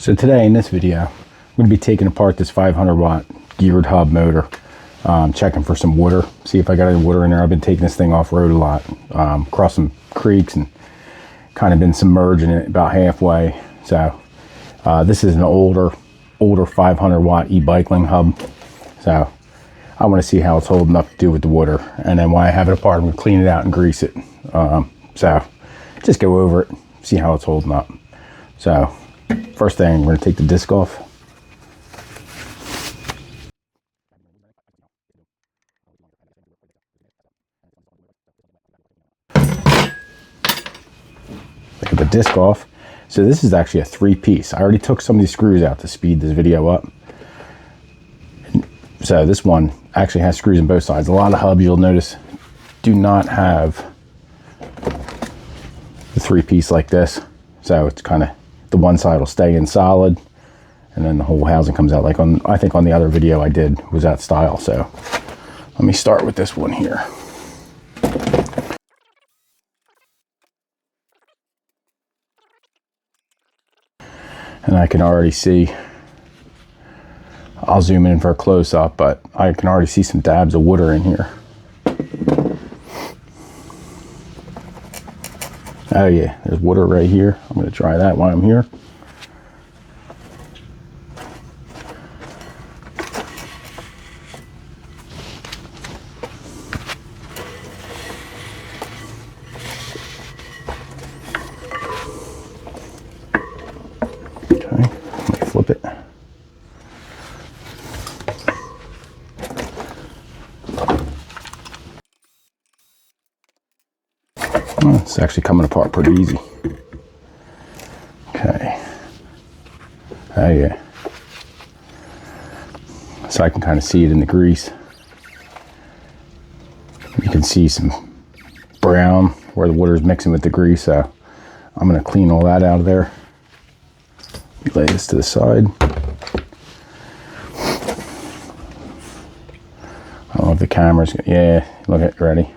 So today in this video, I'm going to be taking apart this 500 watt geared hub motor, checking for some water, see if I got any water in there. I've been taking this thing off road a lot, across some creeks and kind of been submerging it about halfway. So this is an older 500 watt e-bicycling hub. So I want to see how it's holding up to do with the water. And then when I have it apart, I'm going to clean it out and grease it. So just go over it, see how it's holding up. So first thing, we're going to take the disc off. Take the disc off. So this is actually a 3-piece. I already took some of these screws out to speed this video up. So this one actually has screws on both sides. A lot of hubs, you'll notice, do not have the 3-piece like this. So it's kind of, the one side will stay in solid and then the whole housing comes out, like on, I think on the other video I did was that style. So let me start with this one here. And I can already see, I'll zoom in for a close up, but I can already see some dabs of water in here. Oh yeah, there's water right here. I'm going to try that while I'm here. Okay, let me flip it. Oh, it's actually coming apart pretty easy. Okay. Oh yeah. So I can kind of see it in the grease. You can see some brown where the water is mixing with the grease. So I'm going to clean all that out of there. Lay this to the side. I don't know if the camera's, yeah, look at it, ready.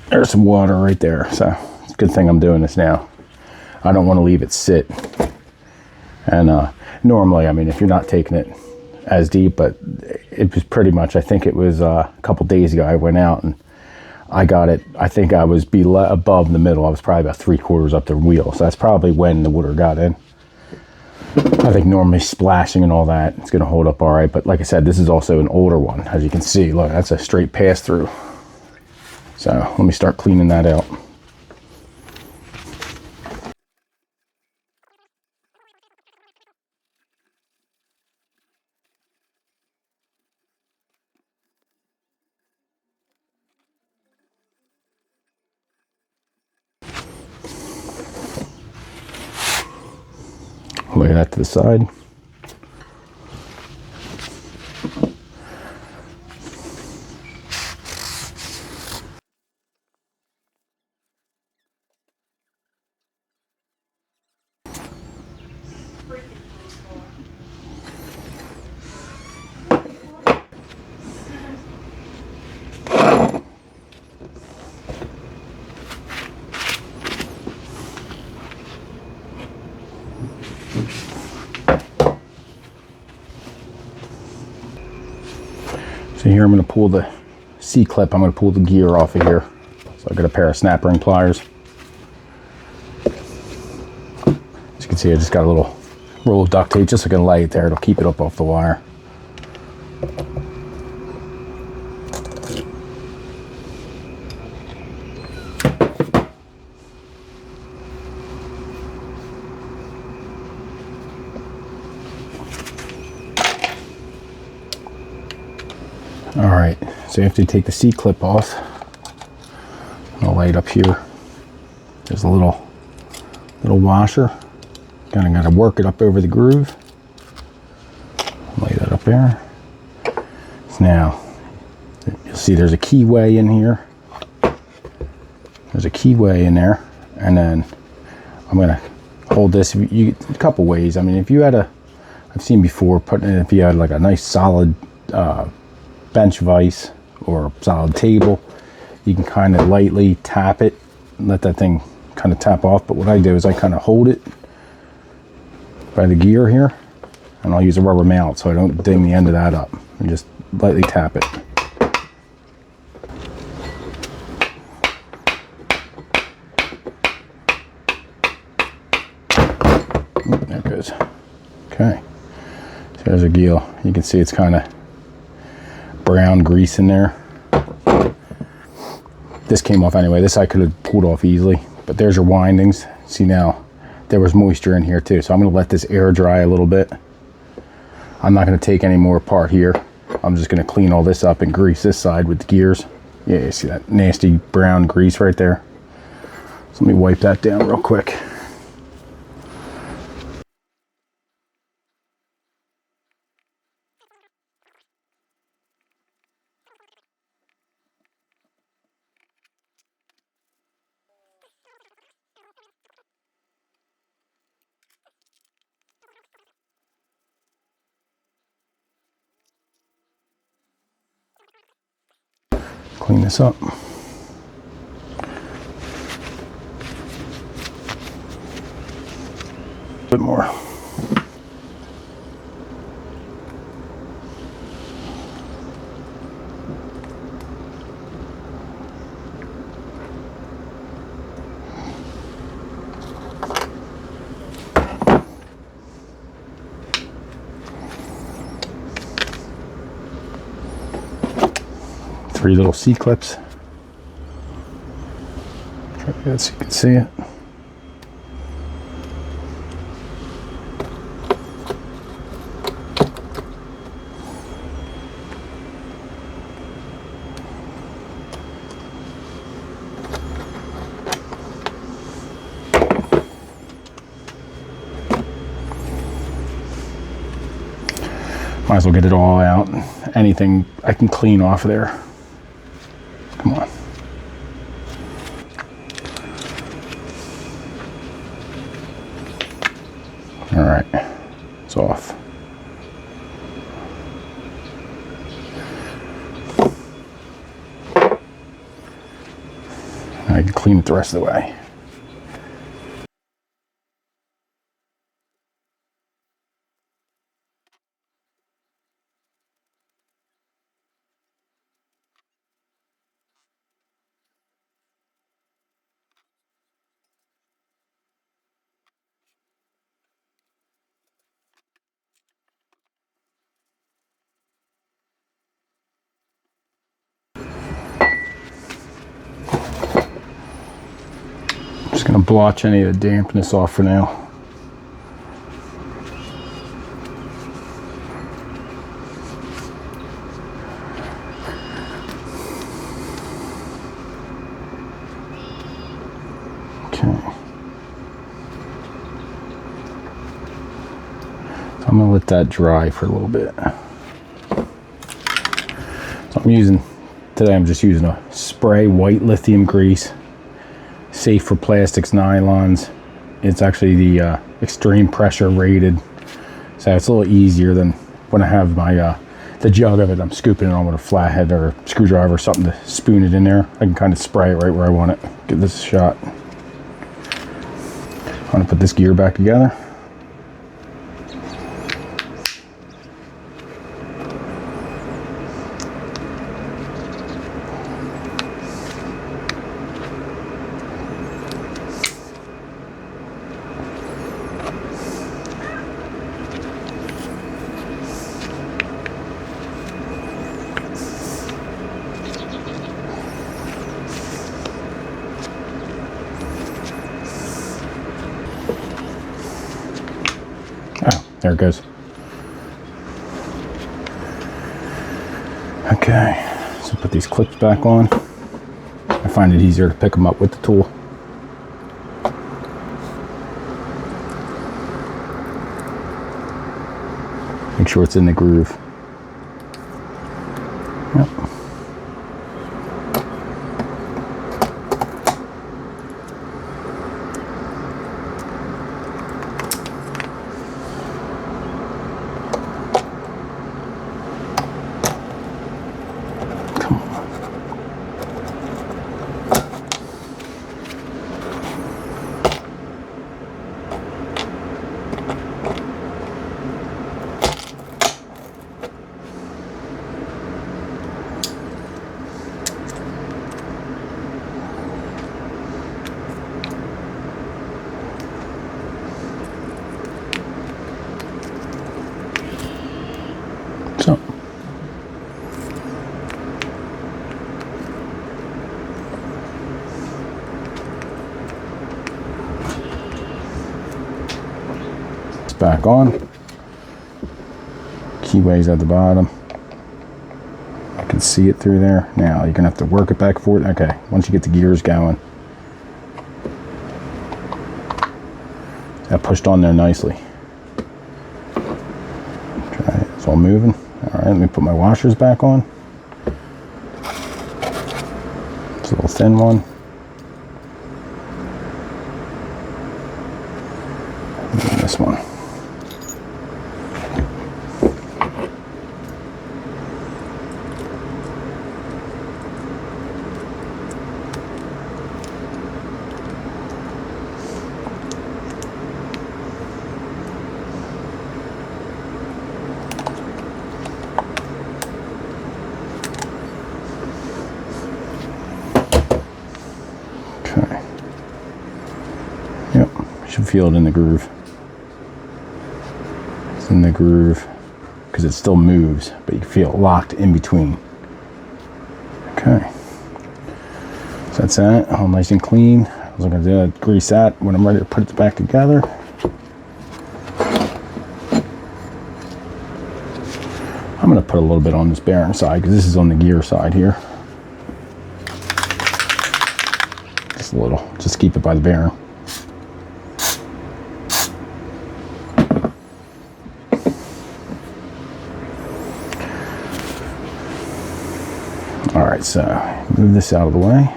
There's some water right there, so it's a good thing I'm doing this now. I don't want to leave it sit. And normally, I mean, if you're not taking it as deep, but it was pretty much, I think it was a couple days ago I went out and I got it, I think I was above the middle. I was probably about 3/4 up the wheel, so that's probably when the water got in. I think normally splashing and all that, it's going to hold up all right, but like I said, this is also an older one. As you can see, look, that's a straight pass through. So let me start cleaning that out. Lay that to the side. So here I'm going to pull the C-clip, I'm going to pull the gear off of here. So I've got a pair of snap ring pliers. As you can see, I just got a little roll of duct tape, just so I can lay it there. It'll keep it up off the wire. All right, so you have to take the C-clip off. I'll lay it up here. There's a little washer. Kind of got to work it up over the groove. Lay that up there. So now, you'll see there's a keyway in here. There's a keyway in there, and then I'm gonna hold this a couple ways. I mean, if you had I've seen before putting it, if you had like a nice solid bench vise or solid table, you can kind of lightly tap it and let that thing kind of tap off. But what I do is I kind of hold it by the gear here, and I'll use a rubber mallet so I don't ding the end of that up, and just lightly tap it. There it goes. Okay, so there's a gill. You can see it's kind of brown grease in there. This came off anyway. This I could have pulled off easily, but there's your windings. See, now there was moisture in here too, so I'm going to let this air dry a little bit. I'm not going to take any more apart here. I'm just going to clean all this up and grease this side with the gears. Yeah, you see that nasty brown grease right there? So let me wipe that down real quick. Clean this up. A bit more. Three little C-clips. Try to get so you can see it. Might as well get it all out. Anything I can clean off of there. Come on. All right, it's off. I can clean it the rest of the way. Just gonna blotch any of the dampness off for now. Okay. So I'm gonna let that dry for a little bit. So today I'm just using a spray white lithium grease. Safe for plastics, nylons. It's actually the extreme pressure rated, so it's a little easier than when I have my the jug of it. I'm scooping it on with a flathead or a screwdriver or something to spoon it in there. I can kind of spray it right where I want it. Give this a shot. I'm gonna put this gear back together. Oh, there it goes. Okay, so put these clips back on. I find it easier to pick them up with the tool. Make sure it's in the groove. Yep. back on. Keyway's at the bottom. I can see it through there. Now you're gonna have to work it back and forth. Okay, once you get the gears going. That pushed on there nicely. Try it. It's all moving. All right, let me put my washers back on. It's a little thin one. And this one. Okay. Yep, should feel it in the groove. It's in the groove because it still moves, but you feel it locked in between. Okay. So that's that, all nice and clean. I was going to grease that when I'm ready to put it back together. I'm going to put a little bit on this bearing side because this is on the gear side here. Just a little, just keep it by the bearing. All right, so move this out of the way.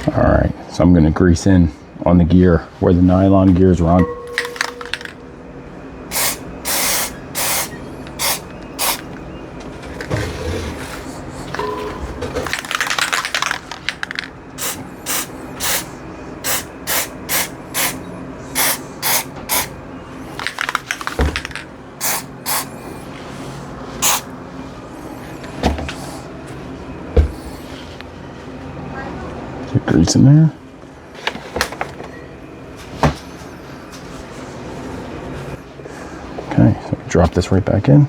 Alright, so I'm going to grease in on the gear where the nylon gears run. Grease in there. Okay, so drop this right back in.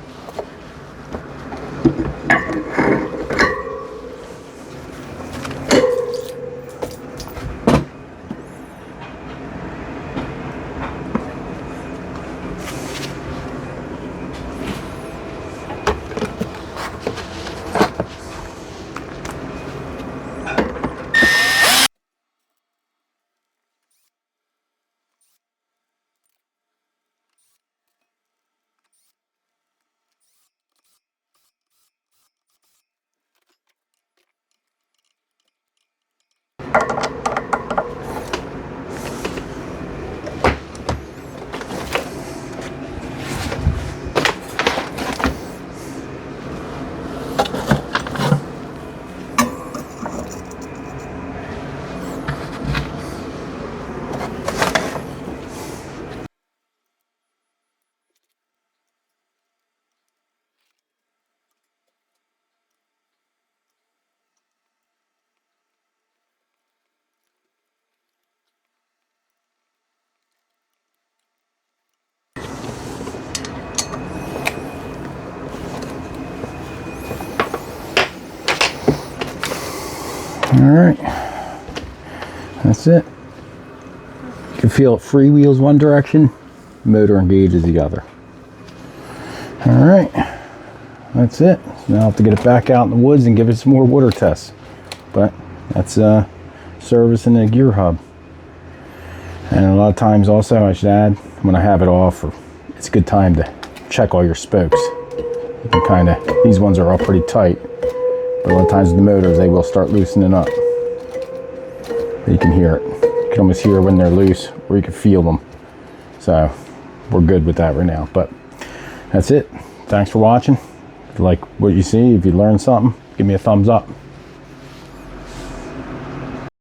Alright, that's it. You can feel it freewheels one direction, motor engages the other. Alright, that's it. So now I have to get it back out in the woods and give it some more water tests. But that's servicing the gear hub. And a lot of times also, I should add, when I have it off, it's a good time to check all your spokes. You can kind of, these ones are all pretty tight, but a lot of times with the motors, they will start loosening up. You can hear it. You can almost hear when they're loose, or you can feel them. So we're good with that right now. But that's it. Thanks for watching. If you like what you see, if you learned something, give me a thumbs up.